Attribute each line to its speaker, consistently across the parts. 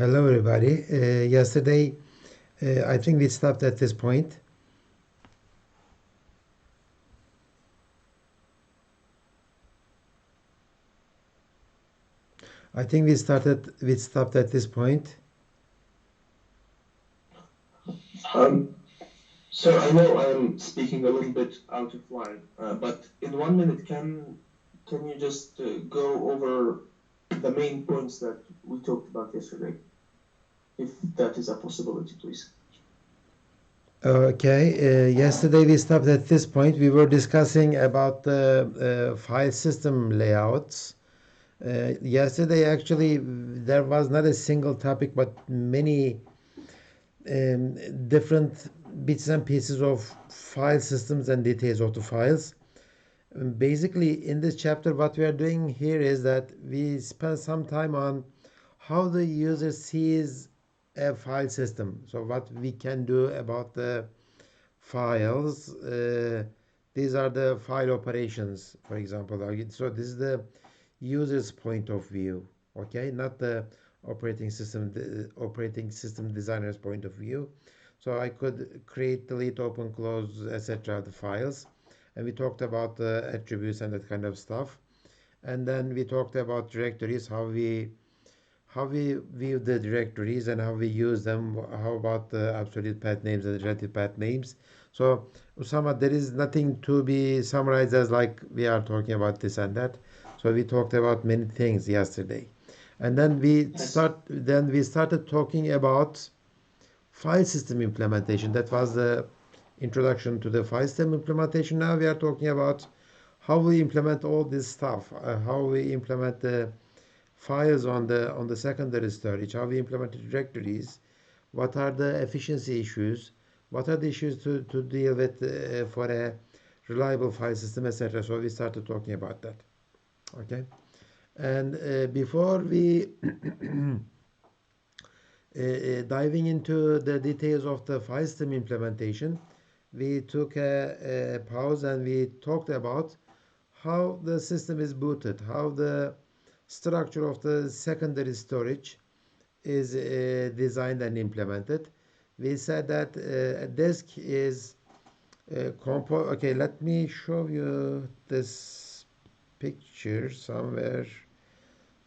Speaker 1: Hello, everybody. Yesterday, I think we stopped at this point. I think we stopped at this point.
Speaker 2: Um, so I know I'm speaking a little bit out of line, but in 1 minute, can you just go over the main points that we talked about yesterday, if that is a possibility, please?
Speaker 1: Okay. Yesterday we stopped at this point. We were discussing about the file system layouts. Yesterday, actually, there was not a single topic, but many different bits and pieces of file systems and details of the files. Basically, in this chapter, what we are doing here is that we spend some time on how the user sees a file system. So what we can do about the files. These are the file operations, for example. So this is the user's point of view, okay, not the operating system designer's point of view. So I could create, delete, open, close, etc. the files, and we talked about the attributes and that kind of stuff. And then we talked about directories, how we view the directories and how we use them. How about the absolute path names and relative path names? So, Usama, there is nothing to be summarized as like we are talking about this and that. So we talked about many things yesterday, and then
Speaker 2: Yes.
Speaker 1: we started talking about file system implementation. That was the introduction to the file system implementation. Now we are talking about how we implement all this stuff, how we implement the files on the secondary storage, how we implement the directories, what are the efficiency issues, what are the issues to deal with for a reliable file system, etc. So we started talking about that. Okay, and before we diving into the details of the file system implementation, we took a pause and we talked about how the system is booted, how the structure of the secondary storage is designed and implemented. We said that a disk is okay, let me show you this picture somewhere.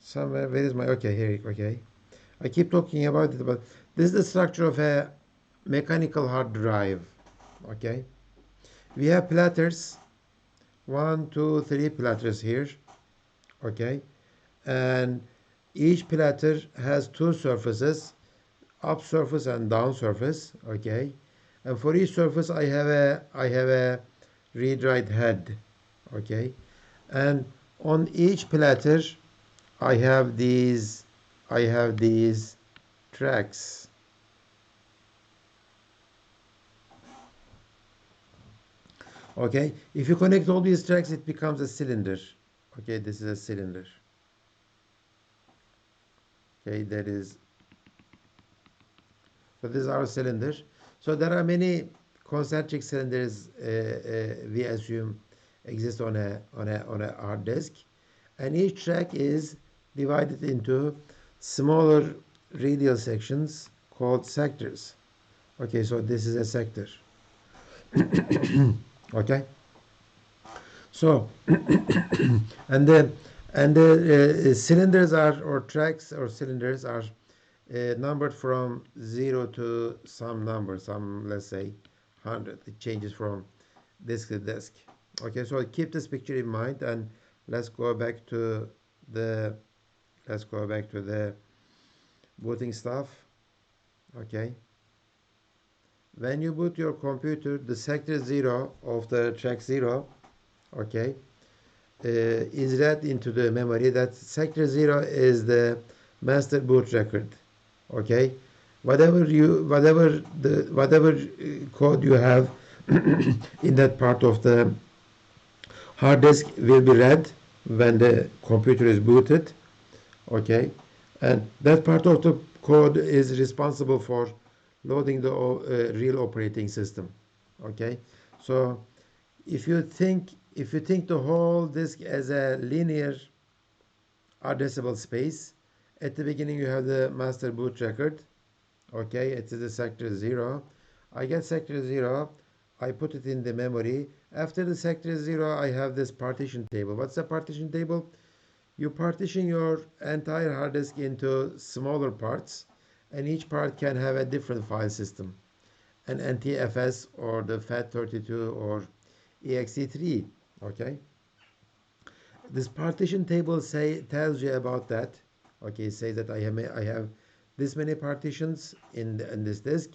Speaker 1: Somewhere, where is my, okay, here, okay. I keep talking about it, but this is the structure of a mechanical hard drive, okay. We have platters, one, two, three platters here, okay, and each platter has two surfaces, up surface and down surface, okay, and for each surface I have a read write head, okay, and on each platter I have these I have these tracks, okay. If you connect all these tracks, it becomes a cylinder, okay. This is a cylinder, okay. So this is our cylinder. So there are many concentric cylinders, we assume, exist on a hard disk, and each track is divided into smaller radial sections called sectors. Okay, so this is a sector. Okay, so and the cylinders are, or tracks or cylinders are numbered from 0 to some number, some, let's say, 100. It changes from disk to disk. Okay, so keep this picture in mind, and let's go back to the let's go back to the booting stuff. Okay, when you boot your computer, the sector 0 of the track 0, okay, is read into the memory. That sector 0 is the master boot record, okay. Whatever code you have in that part of the hard disk will be read when the computer is booted, okay, and that part of the code is responsible for loading the real operating system, okay. So if you think the whole disk as a linear addressable space, At the beginning you have the master boot record. Okay, it is the sector 0. I get sector 0, I put it in the memory. After the sector 0, I have this partition table. What's a partition table? You partition your entire hard disk into smaller parts, and each part can have a different file system, an NTFS or the FAT32 or exe3. Okay, this partition table tells you about that. Okay, say that I have this many partitions in this disk,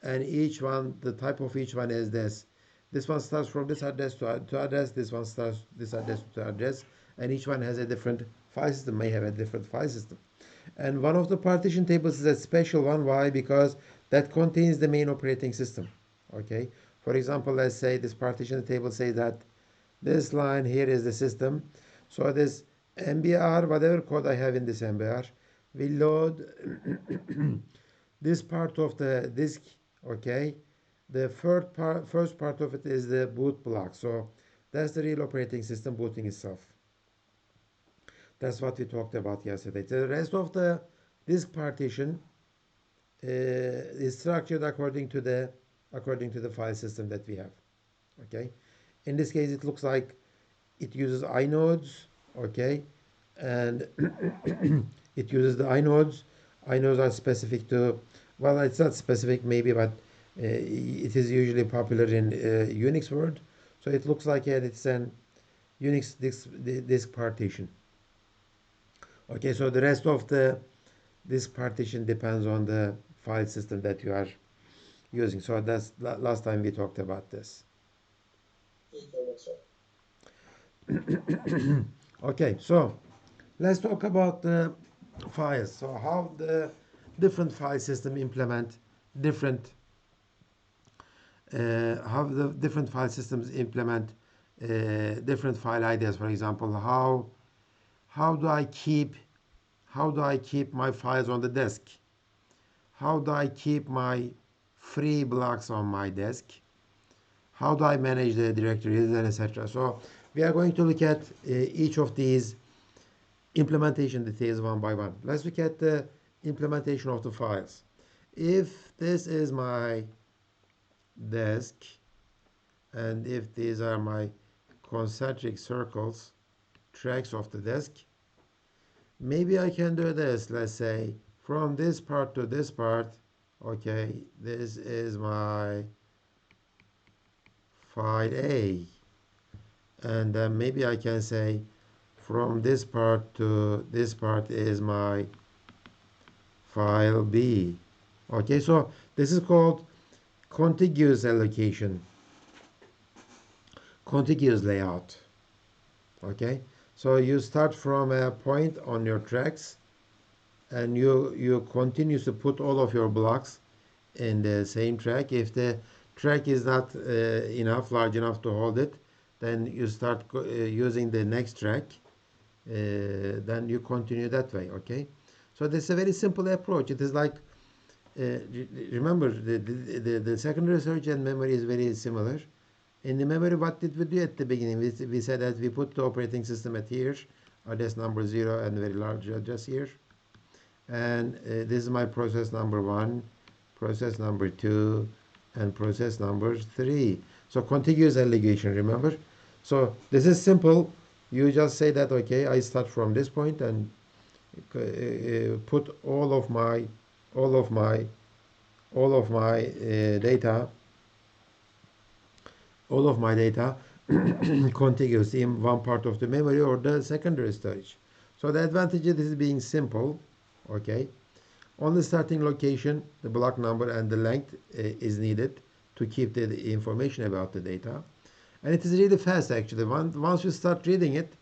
Speaker 1: and each one, the type of each one is this. This one starts from this address to address. This one starts this address to address, and each one has a different file system. May have a different file system. And one of the partition tables is a special one. Why? Because that contains the main operating system. Okay. For example, let's say this partition table says that this line here is the system. So this MBR, whatever code I have in this MBR, will load this part of the disk. Okay, the first part of it is the boot block. So that's the real operating system booting itself. That's what we talked about yesterday. The rest of the disk partition is structured according to the file system that we have. Okay, in this case it looks like it uses inodes. Okay, and it uses the inodes. Inodes are specific to, well, it's not specific maybe, but it is usually popular in Unix world. So it looks like it's an Unix disk partition. Okay, so the rest of the disk partition depends on the file system that you are using. So that's last time we talked about this. Okay, so let's talk about the files. So how the different file system implement different how the different file systems implement different file ideas. For example, how do I keep my files on the disk? How do I keep my free blocks on my disk? How do I manage the directories, and etc. So we are going to look at each of these implementation details one by one. Let's look at the implementation of the files. If this is my disk, and if these are my concentric circles, tracks of the disk, maybe I can do this. Let's say from this part to this part. Okay, this is my file A, and then maybe I can say from this part to this part is my file B. Okay, so this is called contiguous allocation, contiguous layout. Okay, so you start from a point on your tracks, and you continue to put all of your blocks in the same track. If the track is not large enough to hold it, then you start using the next track. Then you continue that way. Okay, so this is a very simple approach. It is like remember the secondary search and memory is very similar. In the memory, what did we do at the beginning? We said that we put the operating system at here, address number 0, and very large address here. And this is my process number 1, process number 2, and process number 3. So contiguous allocation, remember? So this is simple. You just say that, okay, I start from this point and put all of my data contiguous in one part of the memory or the secondary storage. So the advantage of this is being simple. Okay, on the starting location, the block number and the length is needed to keep the information about the data, and it is really fast actually. Once you start reading it,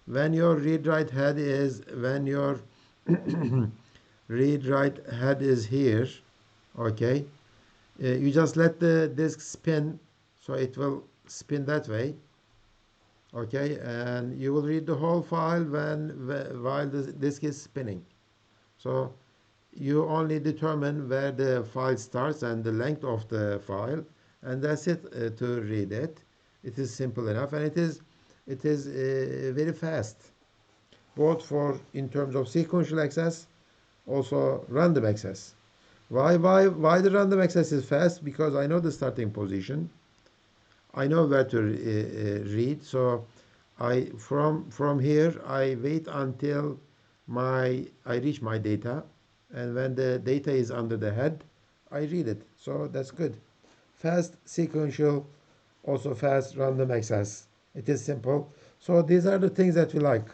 Speaker 1: when your read-write head is here, okay, you just let the disk spin, so it will spin that way. Okay, and you will read the whole file while the disk is spinning. So you only determine where the file starts and the length of the file, and that's it to read it. It is simple enough, and it is very fast, both in terms of sequential access Also random access. Why the random access is fast? Because I know the starting position. I know where to read. So from here I wait until I reach my data, and when the data is under the head, I read it. So that's good. Fast sequential, also fast random access. It is simple. So these are the things that we like.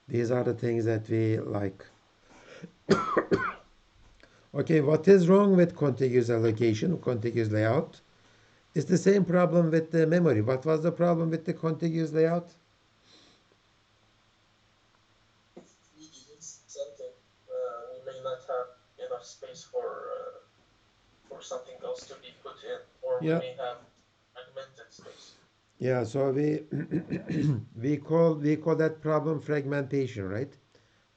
Speaker 1: These are the things that we like. Okay, what is wrong with contiguous allocation, contiguous layout? It's the same problem with the memory. What was the problem with the contiguous layout?
Speaker 2: If we delete something, we may not have enough space for something else to be put in, or we
Speaker 1: Yeah,
Speaker 2: may have fragmented space.
Speaker 1: yeah. So we we call that problem fragmentation, right?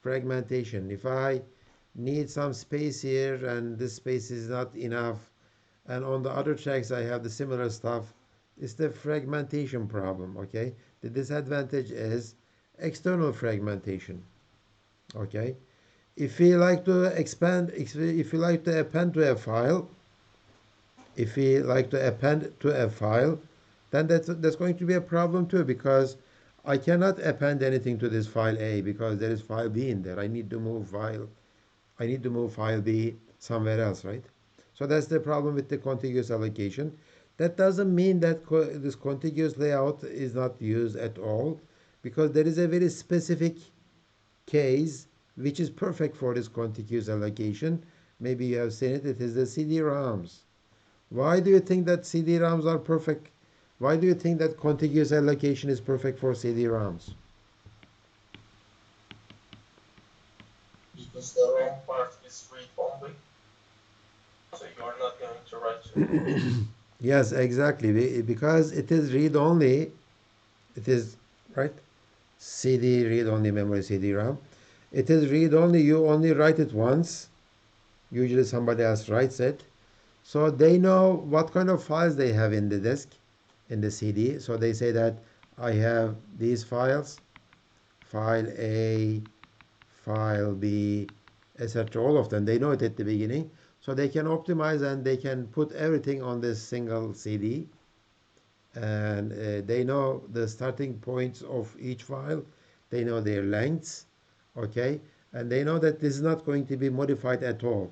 Speaker 1: Fragmentation. If I need some space here and this space is not enough, and on the other tracks I have the similar stuff, it's the fragmentation problem. Okay. The disadvantage is external fragmentation. Okay. If we like to expand, if we like to append to a file, if we like to append to a file, then that's going to be a problem too, because I cannot append anything to this file A because there is file B in there. I need to move file B somewhere else, right? So that's the problem with the contiguous allocation. That doesn't mean that this contiguous layout is not used at all, because there is a very specific case which is perfect for this contiguous allocation. Maybe you have seen it. It is the CD-ROMs. Why do you think that CD-ROMs are perfect? Why do you think that contiguous allocation is perfect for CD-ROMs?
Speaker 2: Because the wrong part is read only, so you're not going to write to it.
Speaker 1: Yes, exactly. Because it is read-only. It is, right? CD read-only memory CD-ROM. It is read-only. You only write it once. Usually somebody else writes it. So they know what kind of files they have in the disk, in the CD. So they say that I have these files, file A, file B, etc. All of them. They know it at the beginning. So they can optimize and they can put everything on this single CD. And they know the starting points of each file. They know their lengths. Okay. And they know that this is not going to be modified at all.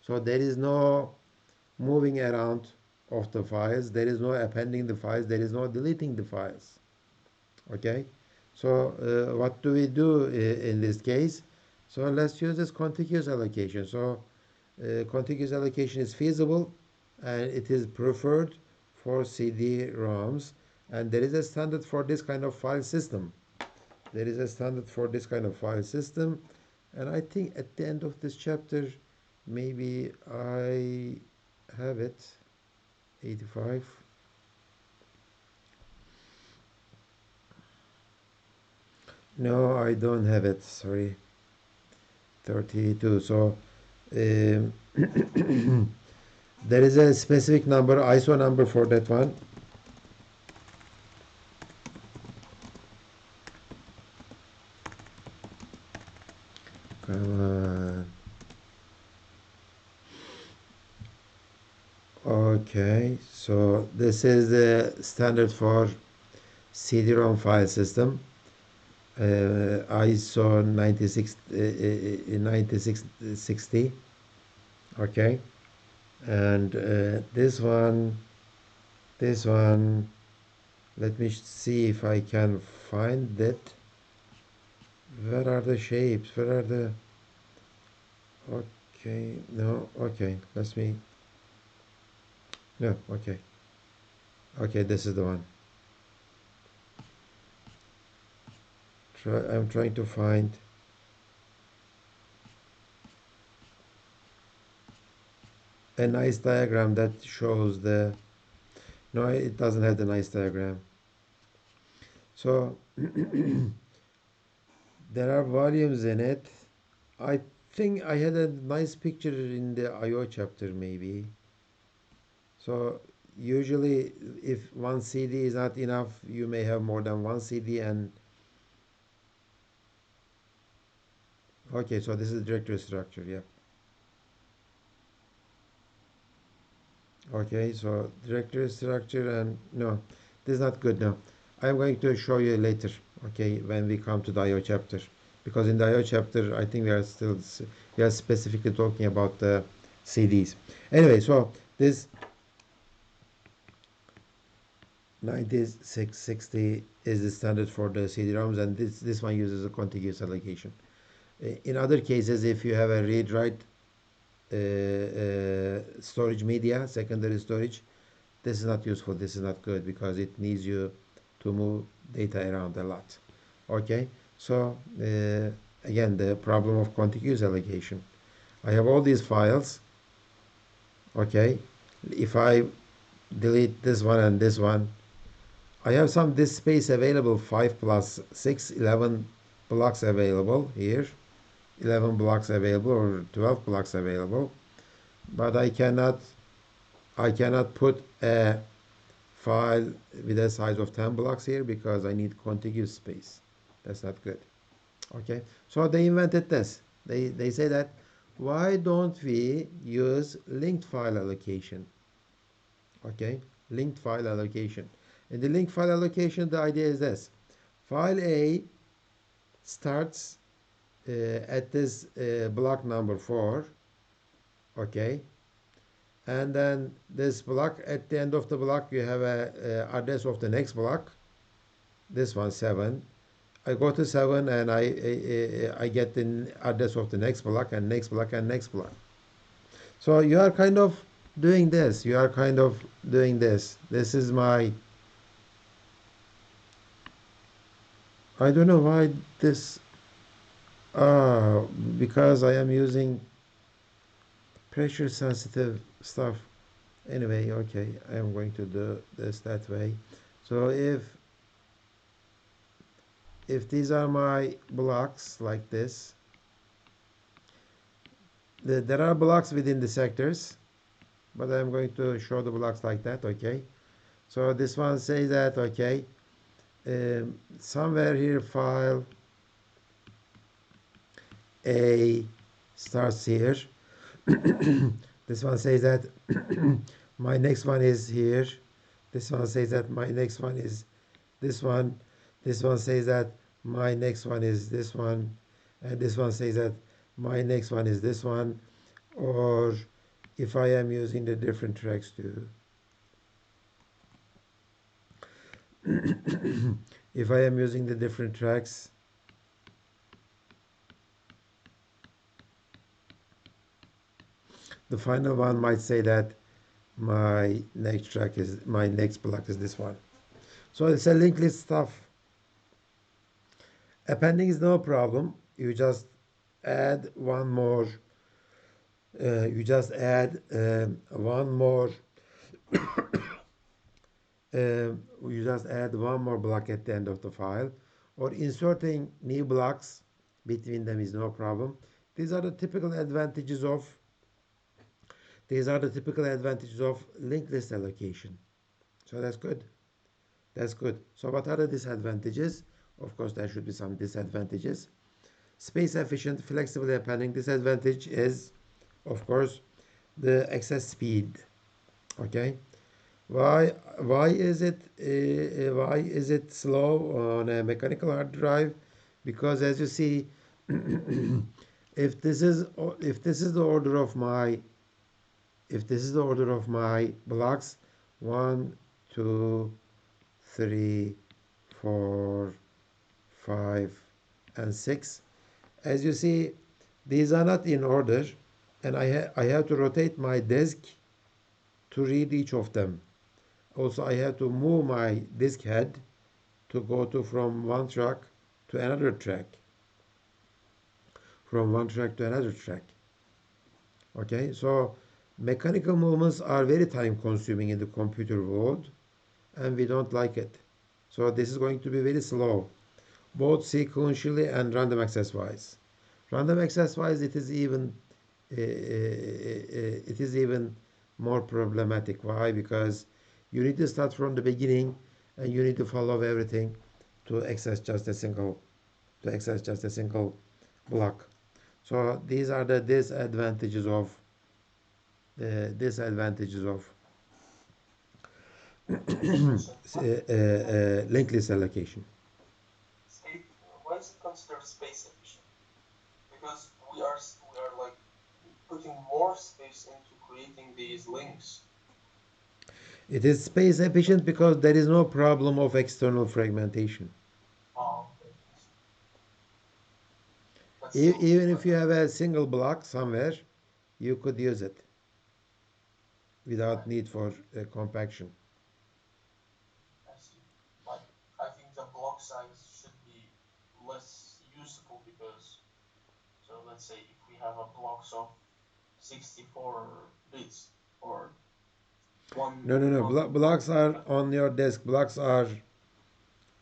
Speaker 1: So there is no moving around of the files. There is no appending the files. There is no deleting the files. Okay. So what do we do in this case? So let's use this contiguous allocation. So contiguous allocation is feasible and it is preferred for CD-ROMs, and there is a standard for this kind of file system. There is a standard for this kind of file system, and I think at the end of this chapter, maybe I have it. 85. No, I don't have it. Sorry. 32. So um, there is a specific number, ISO number for that one. Come on. Okay, so this is the standard for CD-ROM file system. ISO 9660. Okay, and this one, let me see if I can find it. Where are the shapes? Where are the? Okay, no. Okay, let me. No. Okay. Okay, this is the one. I'm trying to find. A nice diagram that shows the. No, it doesn't have the nice diagram. So there are volumes in it. I think I had a nice picture in the IO chapter maybe. So usually if one CD is not enough, you may have more than one CD, and Okay, so this is directory structure, yeah. Okay, so directory structure, and no, this is not good now. I'm going to show you later, okay, when we come to the IO chapter. Because in the IO chapter, I think we are specifically talking about the CDs. Anyway, so this 9660 is the standard for the CD-ROMs, and this one uses a contiguous allocation. In other cases, if you have a read-write storage media, secondary storage, this is not useful, this is not good, because it needs you to move data around a lot. Okay, so again, the problem of contiguous allocation. I have all these files. Okay, if I delete this one and this one, I have some disk space available, 5 plus 6, 11 blocks available here, 11 blocks available, or 12 blocks available, but I cannot put a file with a size of 10 blocks here because I need contiguous space. That's not good. Okay, so they invented this. They say that, why don't we use linked file allocation? Okay, linked file allocation. In the linked file allocation, the idea is this: file A starts at this block number 4. Okay, and then this block, at the end of the block, you have a address of the next block. This one 7. I go to 7, and I get the address of the next block, and next block, and next block. So you are kind of doing this. You are kind of doing this. This is my, I don't know why this, because I am using pressure sensitive stuff. Anyway, okay, I am going to do this that way. So if these are my blocks like this, there are blocks within the sectors, but I'm going to show the blocks like that. Okay, so this one says that, okay, somewhere here file A starts here. This one says that my next one is here. This one says that my next one is this one. This one says that my next one is this one. And this one says that my next one is this one. Or if I am using the different tracks too. If I am using the different tracks, the final one might say that my next block is this one. So it's a linked list stuff. Appending is no problem. You just add one more. You just add one more. You just add one more block at the end of the file, or inserting new blocks between them is no problem. These are the typical advantages of linked list allocation. So that's good. That's good. So what are the disadvantages? Of course, there should be some disadvantages. Space efficient, flexible appending. Disadvantage is, of course, the excess speed. Okay. Why is it slow on a mechanical hard drive? Because as you see, if this is the order of my blocks, 1, 2, 3, 4, 5, and 6. As you see, these are not in order, and I have to rotate my disk to read each of them. Also, I have to move my disk head to go from one track to another track. Okay, so mechanical movements are very time consuming in the computer world, and we don't like it. So this is going to be very slow, both sequentially and random access wise. Random access wise, it is even more problematic. Why? Because you need to start from the beginning, and you need to follow everything to access just a single block. So these are the disadvantages of
Speaker 2: Efficient.
Speaker 1: linked list allocation.
Speaker 2: Why is it considered space efficient? Because we are like putting more space into creating these links.
Speaker 1: It is space efficient because there is no problem of external fragmentation.
Speaker 2: Okay. But still,
Speaker 1: Even if you have a single block somewhere, you could use it without
Speaker 2: right,
Speaker 1: need for compaction.
Speaker 2: I see. Like, I think the block size should be less useful because, so let's say if we have a blocks of 64 bits or
Speaker 1: No, no, no.
Speaker 2: one
Speaker 1: Blocks are on your desk. Blocks are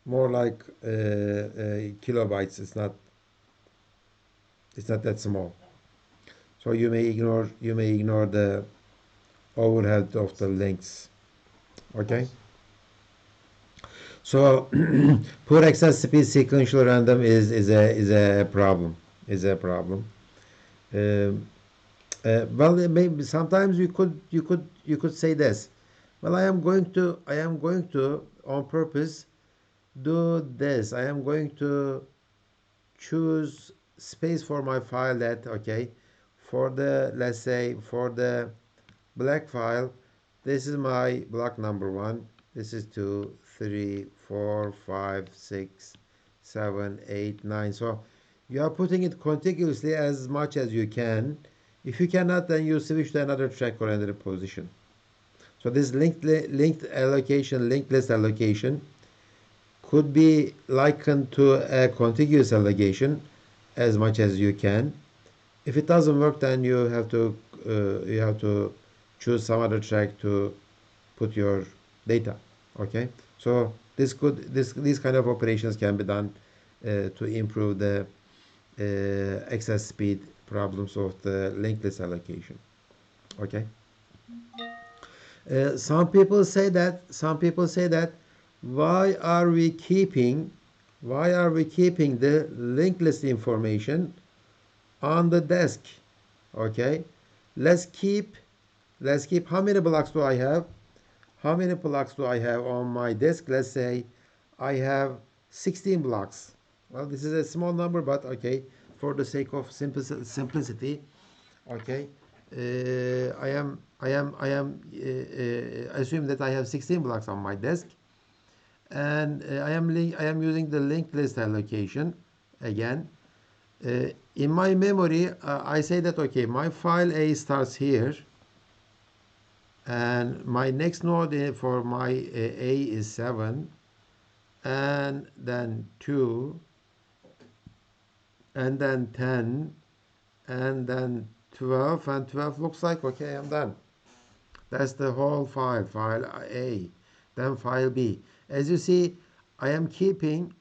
Speaker 1: more like kilobytes. It's not that small. So you may ignore the overhead of the links.
Speaker 2: I
Speaker 1: Okay.
Speaker 2: see.
Speaker 1: So poor access speed sequential random is a problem. Is a problem. Um, well, maybe sometimes you could say this. Well, I am going to on purpose do this. I am going to choose space for my file that okay for the let's say for the black file. This is my block number one. This is two, three, four, five, six, 7, 8, 9. So you are putting it contiguously as much as you can. If you cannot, then you switch to another track or another position. So this linked list allocation could be likened to a contiguous allocation as much as you can. If it doesn't work, then you have to choose some other track to put your data. Okay, so these kind of operations can be done to improve the access speed problems of the linked list allocation. Okay. Some people say that why are we keeping the linked list information on the desk? Okay, let's keep how many blocks do I have? How many blocks do I have on my desk? Let's say I have 16 blocks. Well, this is a small number, but okay, for the sake of simplicity, okay, I am assume that I have 16 blocks on my desk, and I am using the linked list allocation again. In my memory, I say that okay, my file A starts here, and my next node for my A is 7, and then 2, and then 10, and then 12, and 12 looks like okay, I'm done. That's the whole file A, then file B. As you see, I am keeping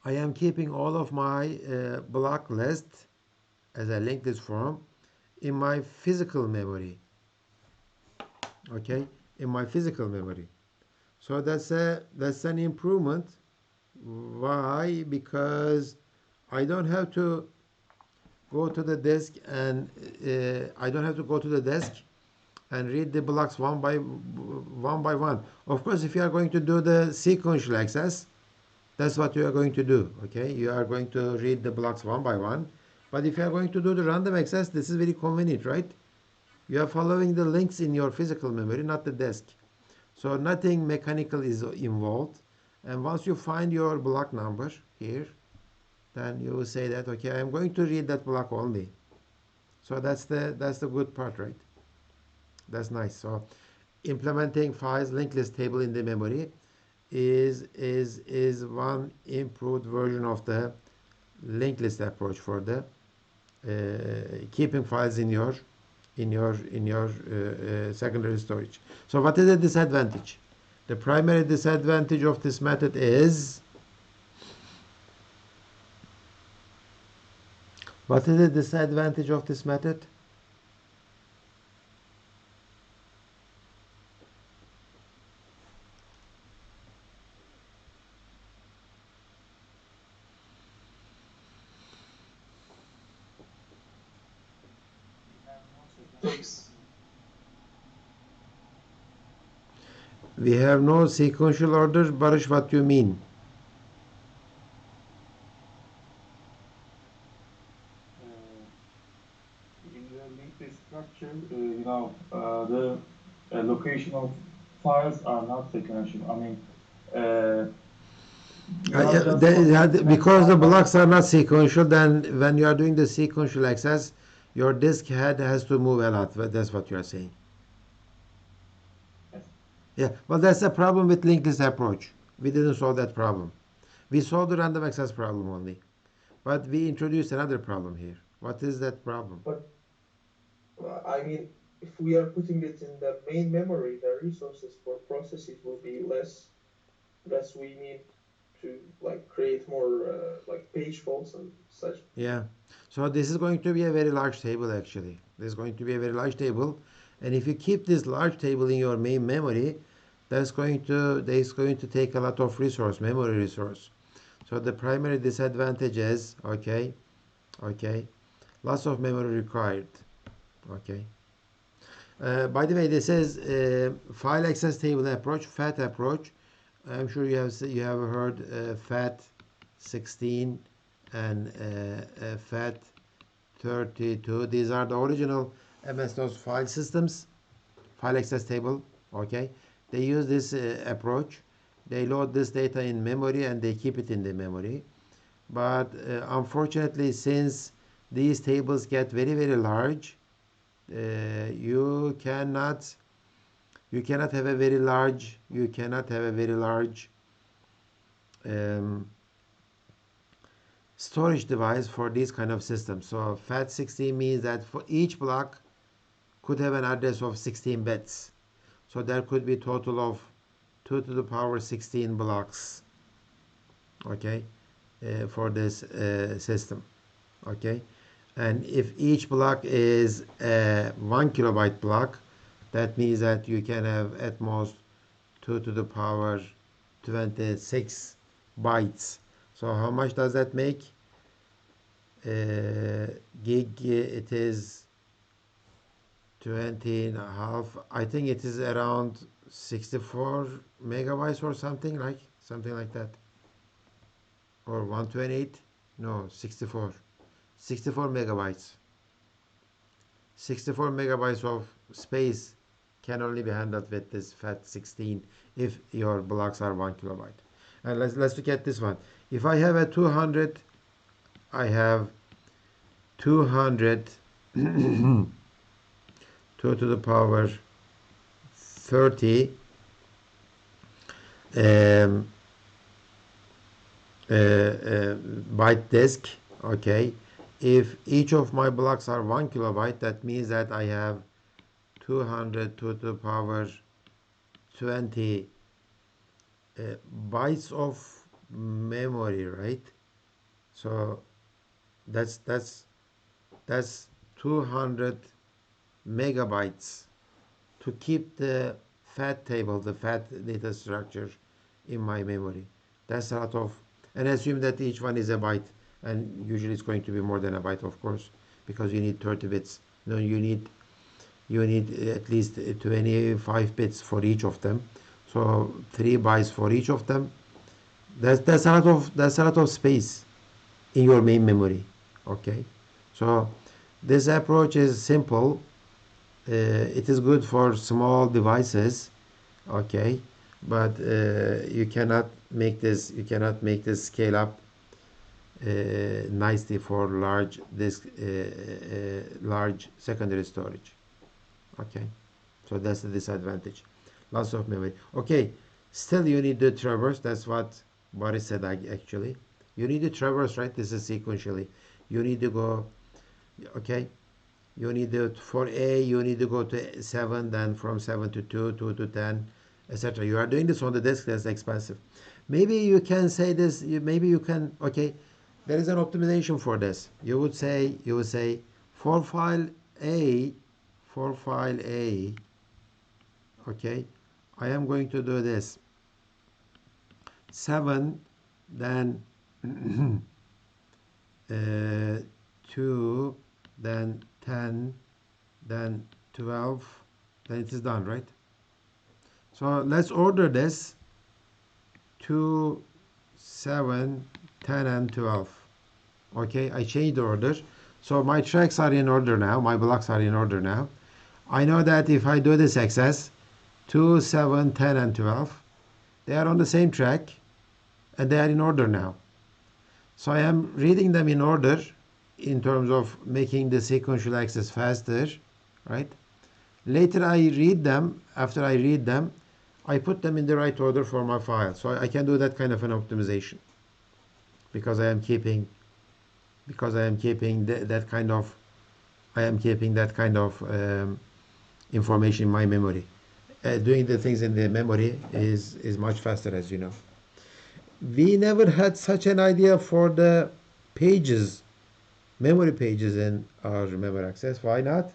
Speaker 1: all of my block list as a linked list form in my physical memory. Okay, in my physical memory. So that's an improvement. Why? Because I don't have to go to the desk and I don't have to go to the desk and read the blocks one by one. Of course, if you are going to do the sequential access, that's what you are going to do. Okay, you are going to read the blocks one by one. But if you are going to do the random access, this is very convenient, right? You are following the links in your physical memory, not the desk. So nothing mechanical is involved. And once you find your block number here, then you will say that okay, I am going to read that block only. So that's the good part, right? That's nice. So implementing files linked list table in the memory is one improved version of the linked list approach for the keeping files in your secondary storage. So what is the disadvantage? The primary disadvantage of this method is what is the disadvantage of this method?
Speaker 2: takes.
Speaker 1: We have no sequential order. Barish, what do you mean?
Speaker 3: In the linked list structure, the location of files are not sequential. I mean, you are just connecting
Speaker 1: Because the
Speaker 3: file by
Speaker 1: blocks are
Speaker 3: file.
Speaker 1: not sequential, then when you are doing the sequential access, your disk head has to move a lot. That's what you are saying.
Speaker 3: Yes.
Speaker 1: Yeah, well, that's the problem with linked list approach. We didn't solve that problem. We solved the random access problem only. But we introduced another problem here. What is that problem?
Speaker 2: But I mean, if we are putting it in the main memory, the resources for processes will be less. Thus, we need to like create more like page faults and such.
Speaker 1: Yeah. So this is going to be a very large table actually. This is going to be a very large table. And if you keep this large table in your main memory, that's going to take a lot of memory resource. So the primary disadvantage is, okay, lots of memory required. Okay. By the way, this is file access table approach, FAT approach. I'm sure you have heard FAT 16 and FAT 32. These are the original MS-DOS file systems, file access table. Okay, they use this approach. They load this data in memory and they keep it in the memory. But unfortunately, since these tables get very very large, you cannot have a very large um, storage device for these kind of systems. So FAT16 means that for each block could have an address of 16 bits. So there could be total of 2 to the power 16 blocks, okay, for this system, okay. And if each block is a 1 kilobyte block, that means that you can have at most 2 to the power 26 bytes. So how much does that make? Gig, it is 20 and a half. I think it is around 64 megabytes or something like that. Or 128? No, 64. 64 megabytes. 64 megabytes of space can only be handled with this FAT16 if your blocks are 1 kilobyte. And let's look at this one. If I have a 200, I have 200 2 to the power 30 um, byte disk. Okay, if each of my blocks are 1 kilobyte, that means that I have 200 to the power 20 bytes of memory, right? So that's 200 megabytes to keep the fat table, the fat data structure in my memory. That's a lot of, and assume that each one is a byte, and usually it's going to be more than a byte, of course, because you need 30 bits. No, you need at least 25 bits for each of them. So 3 bytes for each of them. That's a lot of space in your main memory. Okay, so this approach is simple. It is good for small devices, okay, but you cannot make this scale up nicely for large secondary storage. Okay, so that's the disadvantage. Lots of memory. Okay, still you need the traverse. That's what Boris said. Actually, you need the traverse, right? This is sequentially. You need to go. Okay, you need to, for A, you need to go to 7, then from 7 to 2, 2 to 10, etc. You are doing this on the disk. That's expensive. Maybe you can say this. Maybe you can. Okay, there is an optimization for this. You would say for file A, for file A. Okay, I am going to do this 7, then 2, then 10, then 12, then it is done, right? So let's order this 2, 7, 10, and 12. Okay, I changed the order. So my tracks are in order now, my blocks are in order now. I know that if I do this access, 2, 7, 10, and 12, they are on the same track and they are in order now. So I am reading them in order in terms of making the sequential access faster, right? Later I read them, after I read them, I put them in the right order for my file. So I can do that kind of an optimization because I am keeping that kind of information in my memory. Doing the things in the memory is much faster, as you know. We never had such an idea for the pages, memory pages in our memory access. Why not?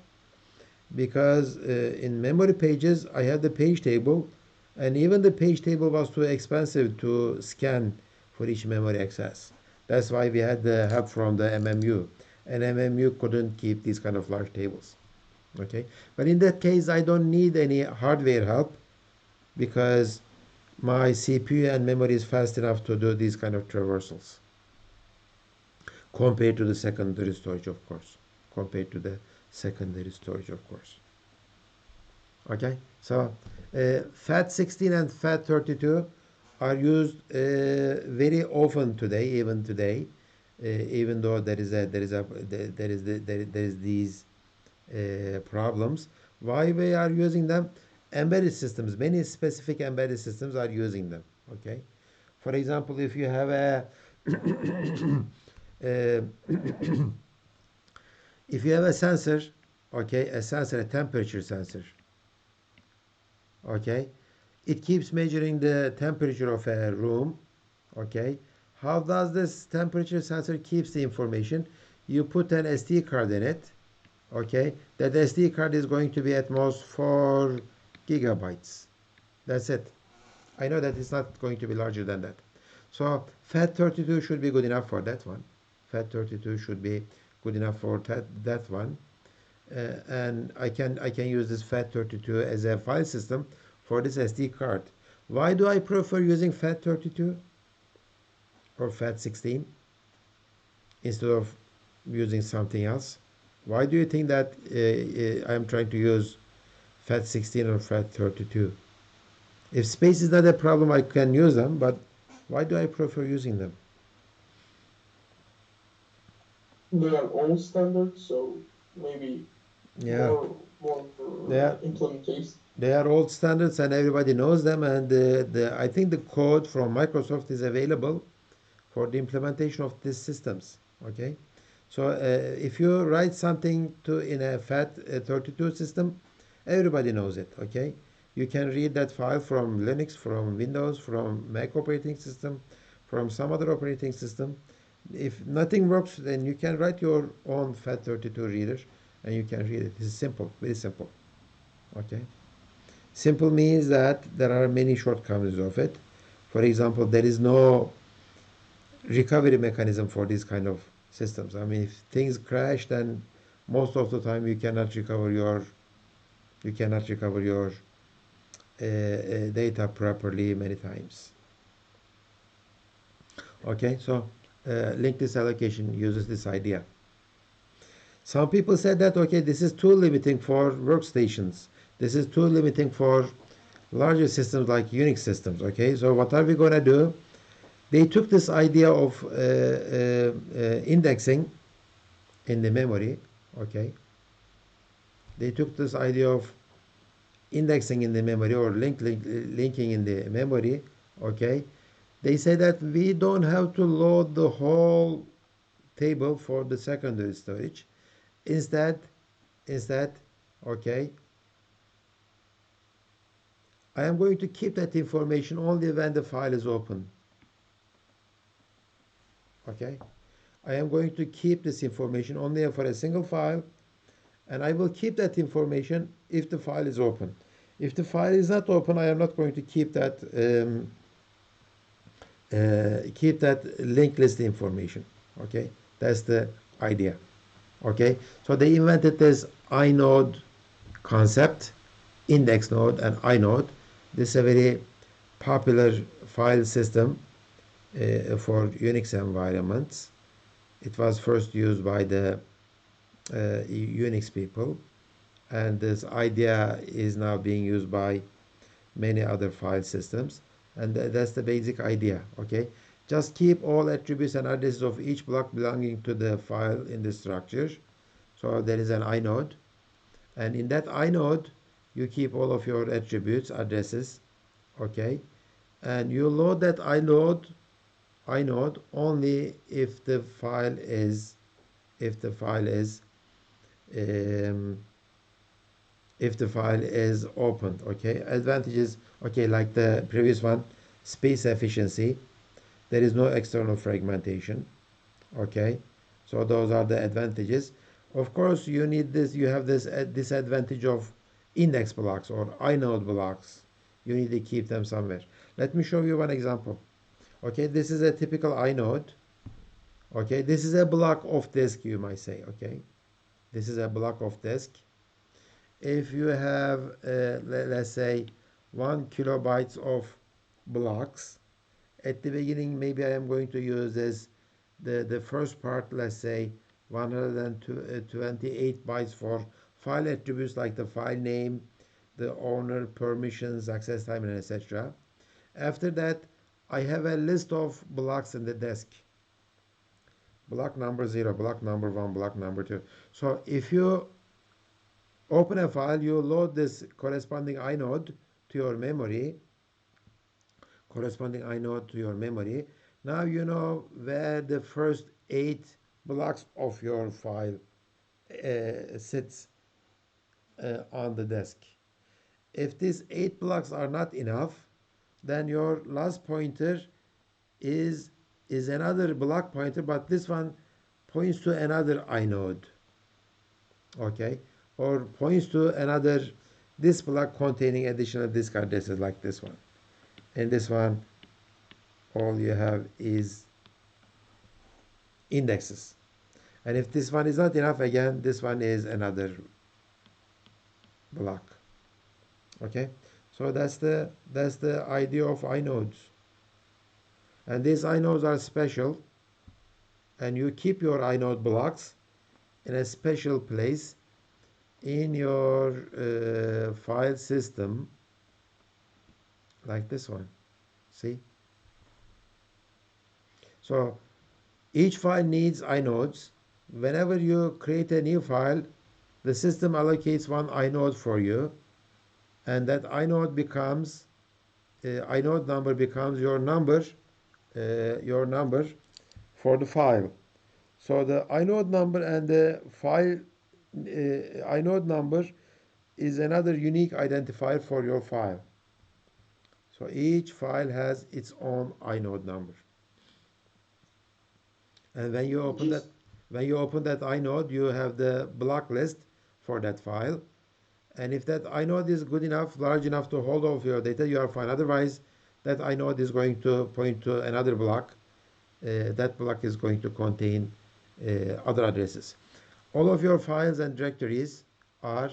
Speaker 1: Because in memory pages, I had the page table, and even the page table was too expensive to scan for each memory access. That's why we had the help from the MMU, and MMU couldn't keep these kind of large tables. Okay, but in that case, I don't need any hardware help because my CPU and memory is fast enough to do these kind of traversals compared to the secondary storage, of course. Compared to the secondary storage, of course. Okay, so FAT16 and FAT32 are used very often today, even today, even though there is these problems. Why we are using them? Embedded systems, many specific embedded systems are using them. Okay, for example, if you have a uh, if you have a sensor, okay, a temperature sensor, okay, it keeps measuring the temperature of a room, okay. How does this temperature sensor keeps the information? You put an SD card in it, okay. That SD card is going to be at most 4 gigabytes. That's it. I know that it's not going to be larger than that. So FAT32 should be good enough for that one. FAT32 should be good enough for that one. And I can use this FAT32 as a file system for this SD card. Why do I prefer using FAT32 or FAT16 instead of using something else? Why do you think that I'm trying to use FAT16 or FAT32? If space is not a problem, I can use them, but why do I prefer using them?
Speaker 2: They are all standard, so maybe
Speaker 1: Yeah,
Speaker 2: more
Speaker 1: they are
Speaker 2: implementation.
Speaker 1: they are old standards and everybody knows them. And I think the code from Microsoft is available for the implementation of these systems. Okay, so if you write something in a FAT32 system, everybody knows it. Okay, you can read that file from Linux, from Windows, from Mac operating system, from some other operating system. If nothing works, then you can write your own FAT32 reader and you can read it. It's simple, very simple. Okay. Simple means that there are many shortcomings of it. For example, there is no recovery mechanism for these kind of systems. I mean, if things crash, then most of the time you cannot recover your data properly many times. Okay, so linked list allocation uses this idea. Some people said that okay, this is too limiting for workstations. This is too limiting for larger systems like Unix systems. Okay, so what are we going to do? They took this idea of indexing in the memory. Okay, they took this idea of indexing in the memory or linking in the memory. Okay, they say that we don't have to load the whole table for the secondary storage. Instead, okay, I am going to keep that information only when the file is open. Okay, I am going to keep this information only for a single file, and I will keep that information if the file is open. If the file is not open, I am not going to keep that linked list information. Okay, that's the idea. Okay, so they invented this inode concept, index node and inode. This is a very popular file system for Unix environments. It was first used by the Unix people, and this idea is now being used by many other file systems, and that's the basic idea. Okay, just keep all attributes and addresses of each block belonging to the file in the structure. So there is an inode, and in that inode you keep all of your attributes, addresses. Okay, and you load that inode only if the file is if the file is um, if the file is opened. Okay, advantages, okay, like the previous one, space efficiency, there is no external fragmentation. Okay, so those are the advantages. Of course you need this, you have this disadvantage of index blocks or inode blocks. You need to keep them somewhere. Let me show you one example. Okay, this is a typical inode. Okay, this is a block of disk, you might say. Okay, this is a block of disk. If you have let's say 1 kilobytes of blocks, at the beginning maybe I am going to use this the first part, let's say 128 bytes for file attributes like the file name, the owner, permissions, access time, and etc. After that, I have a list of blocks in the disk. Block number 0, block number 1, block number 2. So if you open a file, you load this corresponding inode to your memory, Now you know where the first 8 blocks of your file sits on the disk. If these 8 blocks are not enough, then your last pointer is another block pointer, but this one points to another inode. Okay, or points to another this block containing additional disk addresses like this one. And this one, all you have is indexes. And if this one is not enough, again this one is another block. Okay, so that's the idea of inodes. And these inodes are special, and you keep your inode blocks in a special place in your file system, like this one. See, so each file needs inodes. Whenever you create a new file, the system allocates one inode for you, and that inode becomes inode number becomes your number for the file. So the inode number and the file inode number is another unique identifier for your file. So each file has its own inode number. And when you open that inode, you have the block list for that file. And if that inode is good enough, large enough to hold all of your data, you are fine. Otherwise, that inode is going to point to another block. That block is going to contain other addresses. All of your files and directories are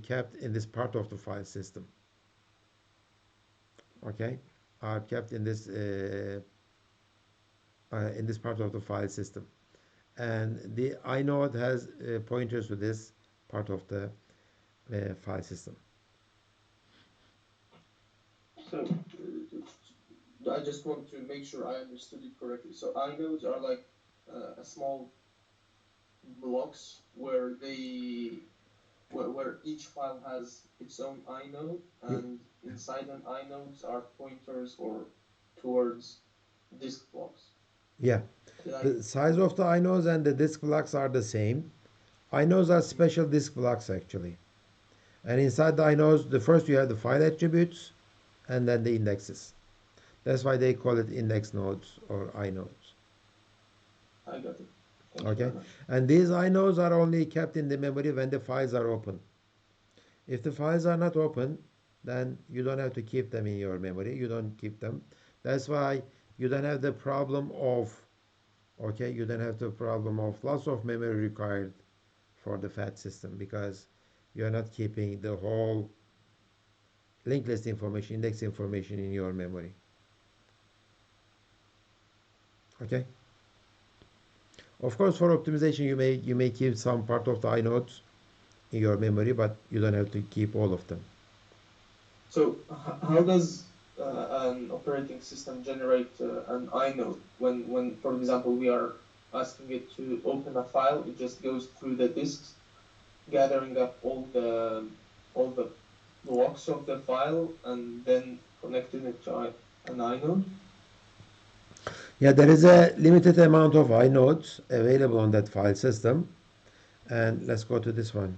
Speaker 1: kept in this part of the file system. Okay, are kept in this part of the file system, and the inode has pointers to this part of the file system.
Speaker 2: So I just want to make sure I understood it correctly. So inodes are like a small blocks where each file has its own inode, and inside an inodes are pointers or towards disk blocks.
Speaker 1: Yeah, the size of the inodes and the disk blocks are the same. Inodes are special disk blocks actually, and inside the inodes, the first you have the file attributes, and then the indexes. That's why they call it index nodes or inodes.
Speaker 2: I got it.
Speaker 1: Okay, and these inodes are only kept in the memory when the files are open. If the files are not open, then you don't have to keep them in your memory. You don't keep them. That's why you don't have the problem of Okay, you don't have the problem of loss of memory required for the fat system because you are not keeping the whole linked list information, index information in your memory. Okay. Of course, for optimization, you may keep some part of the inodes in your memory, but you don't have to keep all of them.
Speaker 2: So how does an operating system generate an inode when, for example, we are asking it to open a file? It just goes through the disks, gathering up all the blocks of the file and then connecting it to an inode.
Speaker 1: Yeah, there is a limited amount of inodes available on that file system. And let's go to this one.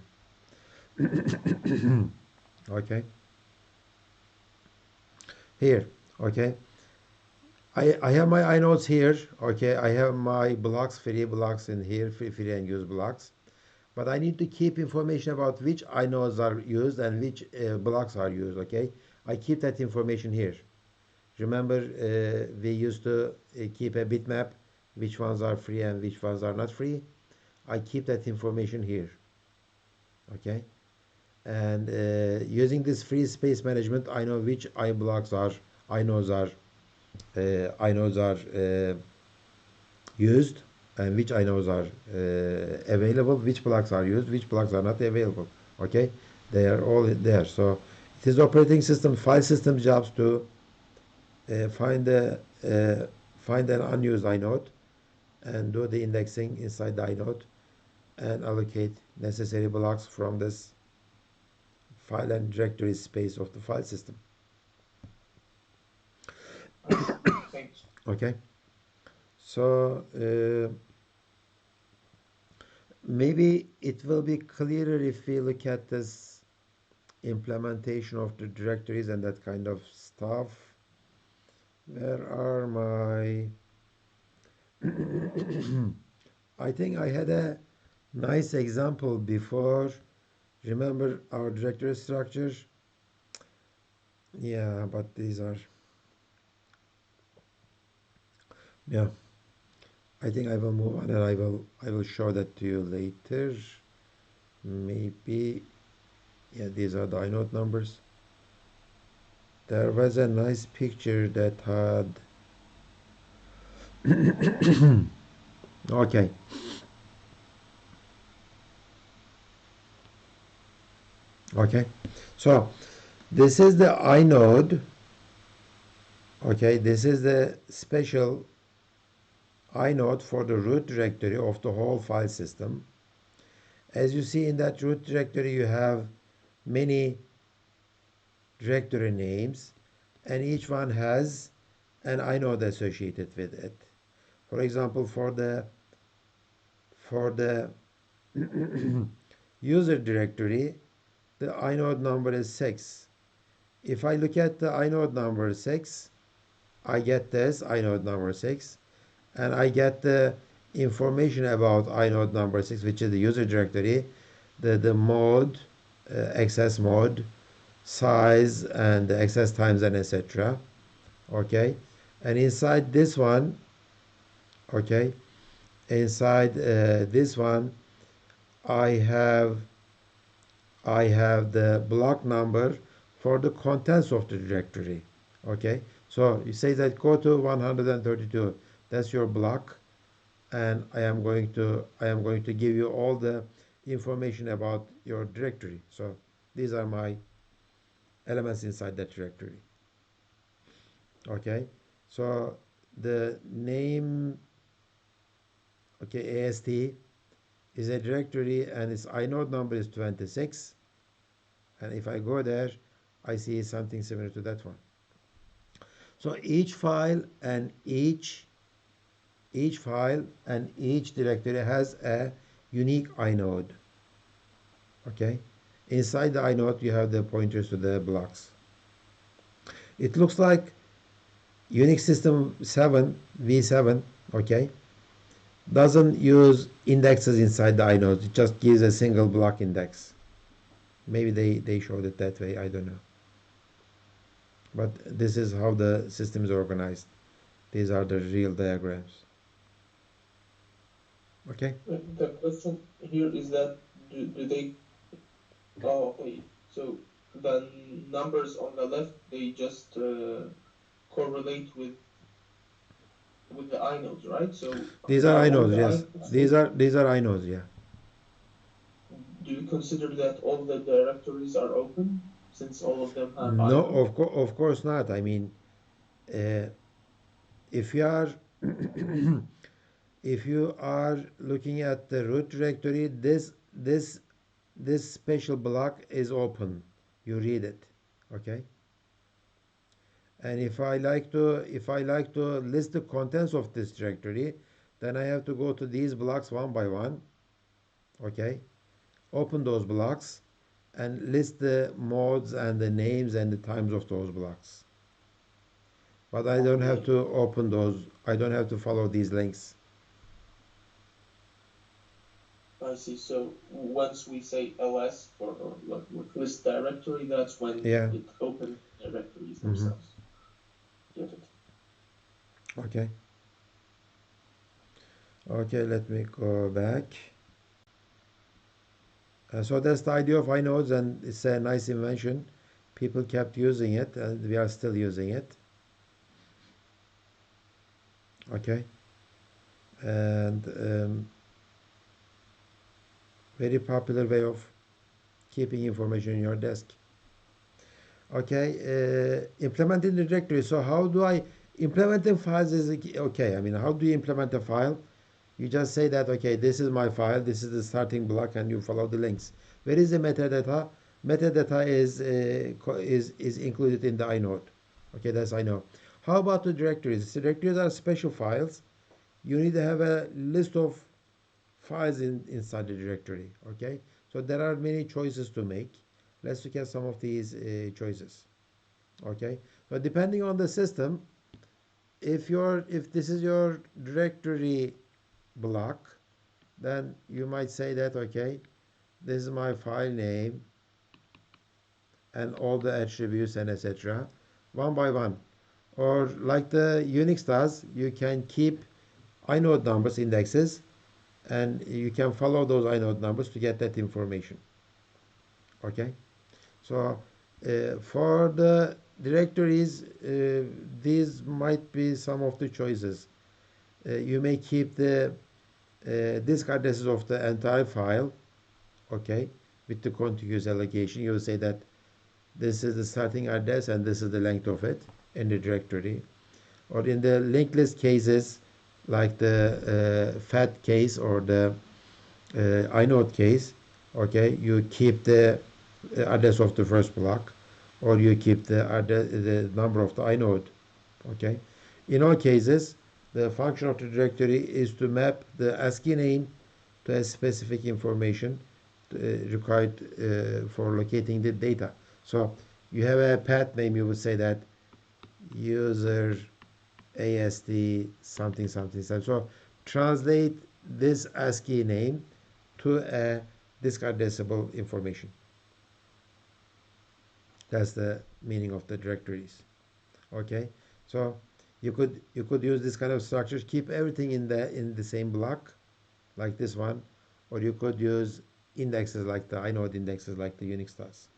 Speaker 1: Okay. Here. Okay. I have my inodes here. Okay. I have my blocks, free blocks in here, free and use blocks. But I need to keep information about which inodes are used and which blocks are used. Okay. I keep that information here. Remember, we used to keep a bitmap, which ones are free and which ones are not free. I keep that information here. Okay. And using this free space management, I know which inodes are used, and which inodes are available, which blocks are used, which blocks are not available. Okay, they are all there. So it is operating system, file system jobs to find an unused inode and do the indexing inside the inode and allocate necessary blocks from this file and directory space of the file system.
Speaker 2: Thanks.
Speaker 1: Okay, so maybe it will be clearer if we look at this implementation of the directories and that kind of stuff. Where are my I think I had a nice example before. Remember our directory structure? Yeah, but these are, yeah. I think I will move on and I will show that to you later. Maybe, yeah, these are the inode numbers. There was a nice picture that had okay. Okay. So this is the inode. Okay, this is the special inode for the root directory of the whole file system. As you see in that root directory, you have many directory names, and each one has an inode associated with it. For example, for the user directory, the inode number is 6. If I look at the inode number 6, I get this inode number 6, and I get the information about inode number 6, which is the user directory, the mode, access mode, size, and the access times, and etc. Okay, and inside this one, okay, inside this one, I have the block number for the contents of the directory. Okay, so you say that go to 132. That's your block, and I am going to give you all the information about your directory. So these are my elements inside that directory. Okay, so the name, okay, AST is a directory and its inode number is 26. And if I go there, I see something similar to that one. So each file and each directory has a unique inode. Okay, inside the inode you have the pointers to the blocks. It looks like Unix system 7 v7. Okay, doesn't use indexes inside the inodes. It just gives a single block index. Maybe they showed it that way, I don't know. But this is how the system is organized. These are the real diagrams. Okay.
Speaker 2: The question here is that do they? Oh, okay. So the numbers on the left they just correlate with the inodes, right? So
Speaker 1: These are
Speaker 2: are all
Speaker 1: inodes,
Speaker 2: the
Speaker 1: yes.
Speaker 2: inodes
Speaker 1: These are inodes, yeah.
Speaker 2: do you consider that all the directories are open since all of them have
Speaker 1: No,
Speaker 2: inode?
Speaker 1: of course not. I mean, uh, if you are if you are looking at the root directory, this special block is open. You read it, okay? And if I like to list the contents of this directory, then I have to go to these blocks one by one, okay? Open those blocks and list the modes and the names and the times of those blocks. But I don't have
Speaker 2: Okay,
Speaker 1: to open those. I don't have to follow these links.
Speaker 2: I see. So once we say ls for like list directory, that's when
Speaker 1: Yeah.
Speaker 2: it opens directories
Speaker 1: Mm-hmm.
Speaker 2: themselves. Get it?
Speaker 1: Okay. Okay, let me go back. So that's the idea of inodes, and it's a nice invention. People kept using it, and we are still using it. Okay, and very popular way of keeping information in your desk. Okay, implementing the directory. So how do I implementing files is okay. I mean, how do you implement a file? You just say that, okay, this is my file, this is the starting block, and you follow the links. Where is the metadata? Metadata is included in the inode. Okay, that's I know. How about the directories? The directories are special files. You need to have a list of files inside the directory. Okay, so there are many choices to make. Let's look at some of these choices. Okay, so depending on the system, if this is your directory block, then you might say that, okay, this is my file name and all the attributes and etc. one by one. Or like the Unix does, you can keep inode numbers indexes, and you can follow those inode numbers to get that information. Okay, so for the directories, these might be some of the choices. You may keep the disk addresses of the entire file, okay, with the contiguous allocation. You will say that this is the starting address and this is the length of it in the directory. Or in the linked list cases, like the FAT case or the inode case, okay, you keep the address of the first block, or you keep the number of the inode, okay. In all cases, the function of the directory is to map the ASCII name to a specific information required for locating the data. So you have a path name, you would say that user ASD something something something. So translate this ASCII name to a disk addressable information. That's the meaning of the directories. Okay, so you could use this kind of structures, keep everything in the same block, like this one, or you could use indexes like the inode indexes like the Unix does.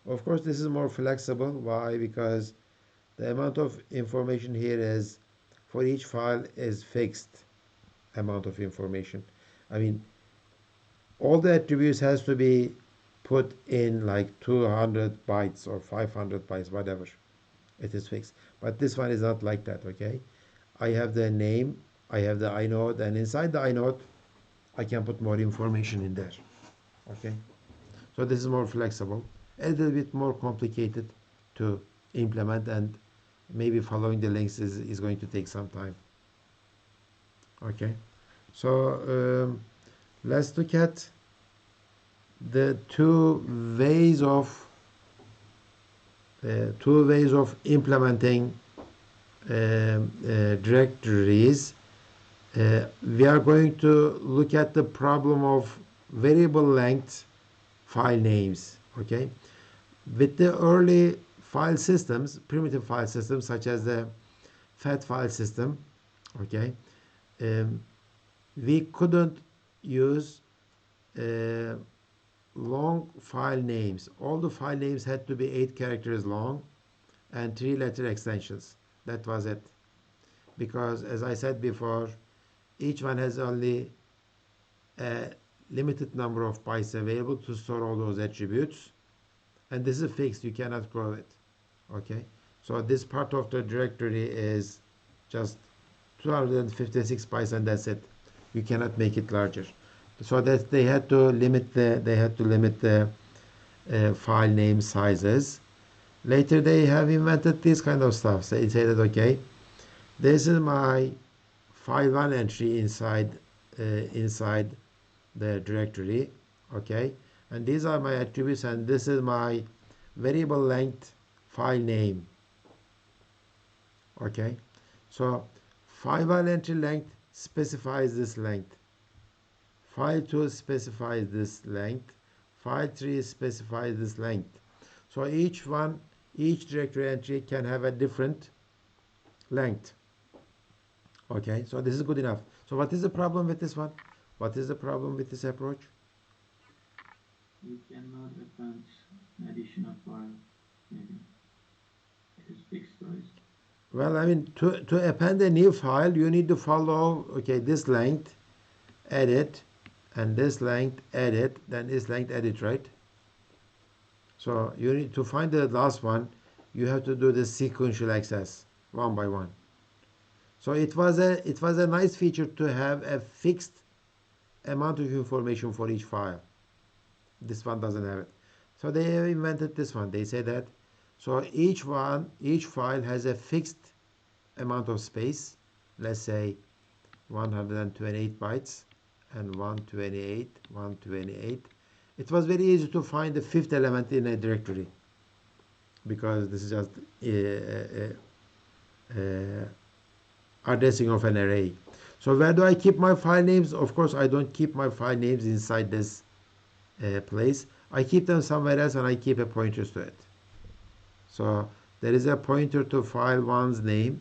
Speaker 1: Of course, this is more flexible. Why? Because the amount of information here is for each file is fixed amount of information. I mean, all the attributes has to be put in like 200 bytes or 500 bytes, whatever. It is fixed. But this one is not like that, okay? I have the name, I have the inode, and inside the inode, I can put more information in there, okay? So this is more flexible, a little bit more complicated to implement, and maybe following the links is going to take some time, okay? So let's look at the two ways of implementing directories. We are going to look at the problem of variable length file names. Okay, with the early file systems, primitive file systems such as the FAT file system. Okay, um, we couldn't use long file names. All the file names had to be 8 characters long and 3-letter extensions. That was it. Because as I said before, each one has only a limited number of bytes available to store all those attributes, and this is fixed, you cannot grow it. Okay, so this part of the directory is just 256 bytes and that's it. You cannot make it larger. So that they had to limit the file name sizes. Later they have invented this kind of stuff. So they say that, okay, this is my file 1 entry inside the directory, okay, and these are my attributes, and this is my variable length file name. Okay, so file 1 entry length specifies this length, file 2 specifies this length, file 3 specifies this length. So each directory entry can have a different length. Okay, so this is good enough. So what is the problem with this one? What is the problem with this approach?
Speaker 4: You cannot append additional file, maybe. It is fixed size.
Speaker 1: Well, I mean, to append a new file, you need to follow, okay, this length, edit, and this length, edit, then this length, edit, right? So you need to find the last one, you have to do this sequential access, one by one. So it was a nice feature to have a fixed amount of information for each file. This one doesn't have it. So they have invented this one. They say that so each file has a fixed amount of space. Let's say 128 bytes and 128. It was very easy to find the 5th element in a directory because this is just addressing of an array. So where do I keep my file names? Of course, I don't keep my file names inside this place. I keep them somewhere else, and I keep a pointer to it. So there is a pointer to file 1's name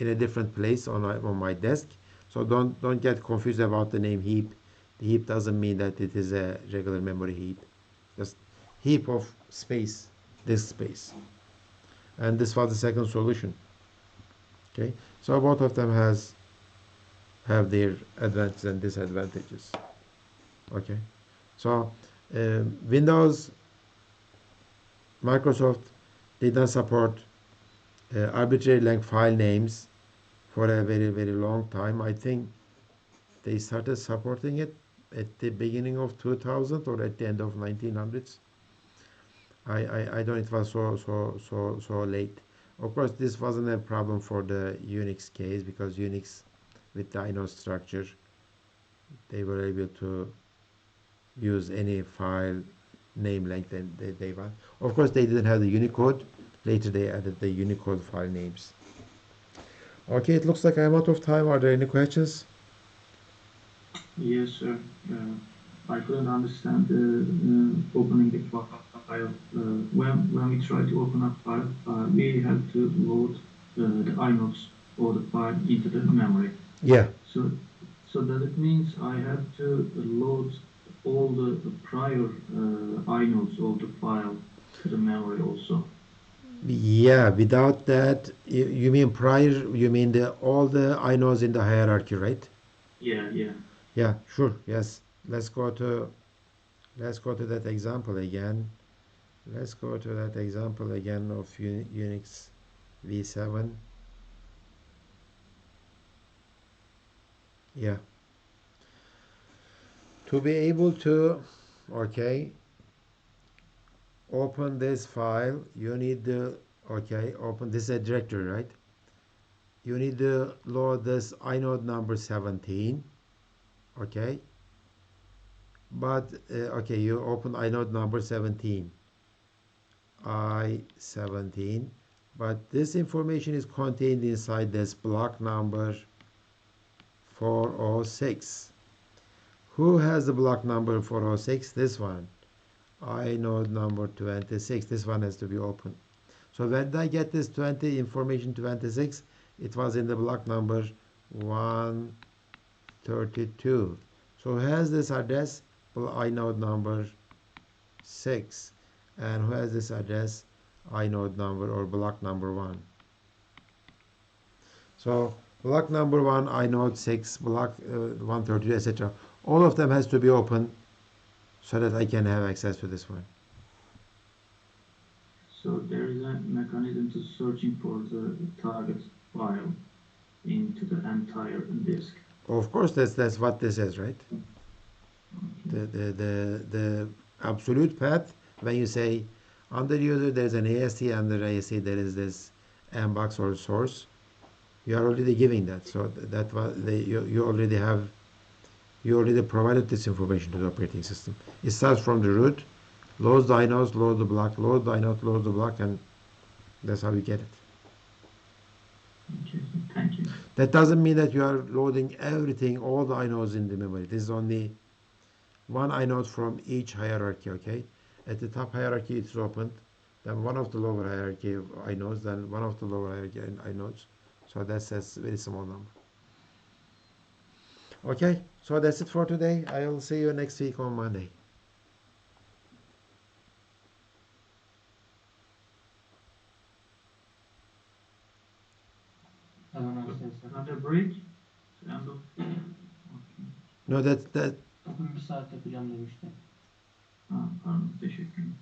Speaker 1: in a different place on my desk. So don't get confused about the name heap. The heap doesn't mean that it is a regular memory heap. Just heap of space, disk space. And this was the second solution. Okay, so both of them have their advantages and disadvantages. Okay, so Windows, Microsoft did not support arbitrary length file names for a very, very long time. I think they started supporting it at the beginning of 2000 or at the end of 1900s. I don't. It was so late. Of course, this wasn't a problem for the Unix case because Unix, with the Inode structure, they were able to use any file name length they want. Of course, they didn't have the Unicode. Later, they added the Unicode file names. Okay, it looks like I'm out of time. Are there any questions?
Speaker 4: Yes, sir. I couldn't understand opening the file. When we try to open up file, we have to load the inodes or the file into the memory.
Speaker 1: Yeah.
Speaker 4: So does it means I have to load all the prior inodes of the file to the memory also?
Speaker 1: Yeah, without that, you mean prior, you mean all the inodes in the hierarchy, right?
Speaker 4: Yeah.
Speaker 1: Yeah, sure, yes. Let's go to that example again. Let's go to that example again of Unix v7. Yeah. To be able to, okay, open this file, you need to, okay, open this is a directory, right? You need to load this inode number 17, okay? But, okay, you open inode number 17, I17, but this information is contained inside this block number 406. Who has the block number 406? This one. Inode number 26. This one has to be open. So when did I get this information 26? It was in the block number 1, 32. So who has this address? Well, inode number 6. And who has this address? Inode number or block number 1. So block number 1, inode 6, block 132, etc. All of them has to be open so that I can have access to this one.
Speaker 4: So there is a mechanism to searching for the target file into the entire disk.
Speaker 1: Of course, that's what this is, right? The absolute path, when you say under user there's an ASC, under ASC there is this mbox or source, you are already giving that. So that was you already provided this information to the operating system. It starts from the root, loads the inodes, load the block, load the inode, load the block, and that's how you get it.
Speaker 4: Okay, thank you.
Speaker 1: That doesn't mean that you are loading everything, all the inodes in the memory. This is only one inode from each hierarchy, okay? At the top hierarchy it's opened, then one of the lower hierarchy of inodes, then one of the lower hierarchy inodes. So that's a very small number. Okay, so that's it for today. I will see you next week on Monday.
Speaker 4: Another break? End of... Okay.
Speaker 1: No, that
Speaker 3: Bugün bir saat yapacağım demişti.
Speaker 4: Pardon, teşekkür ederim.